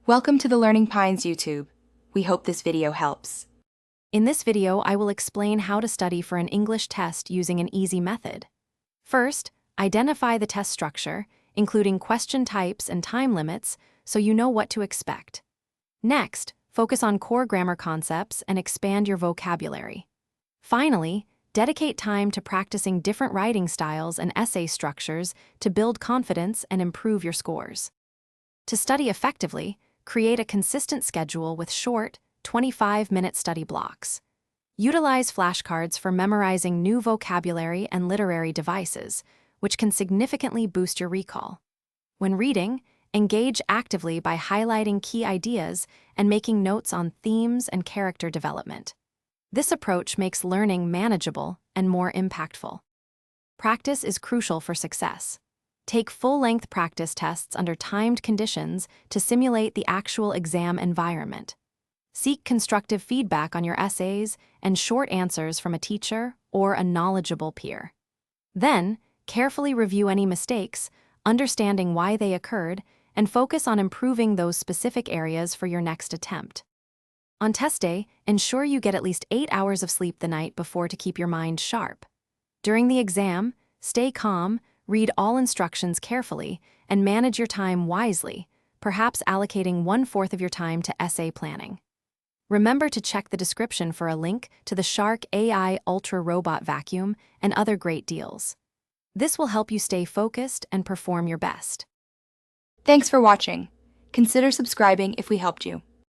Welcome to the Learning Pines YouTube. We hope this video helps. In this video, I will explain how to study for an English test using an easy method. First, identify the test structure, including question types and time limits, so you know what to expect. Next, focus on core grammar concepts and expand your vocabulary. Finally, dedicate time to practicing different writing styles and essay structures to build confidence and improve your scores. To study effectively, create a consistent schedule with short, 25-minute study blocks. Utilize flashcards for memorizing new vocabulary and literary devices, which can significantly boost your recall. When reading, engage actively by highlighting key ideas and making notes on themes and character development. This approach makes learning manageable and more impactful. Practice is crucial for success. Take full-length practice tests under timed conditions to simulate the actual exam environment. Seek constructive feedback on your essays and short answers from a teacher or a knowledgeable peer. Then, carefully review any mistakes, understanding why they occurred, and focus on improving those specific areas for your next attempt. On test day, ensure you get at least 8 hours of sleep the night before to keep your mind sharp. During the exam, stay calm, read all instructions carefully, and manage your time wisely, perhaps allocating 1/4 of your time to essay planning. Remember to check the description for a link to the Shark AI Ultra Robot Vacuum and other great deals. This will help you stay focused and perform your best. Thanks for watching. Consider subscribing if we helped you.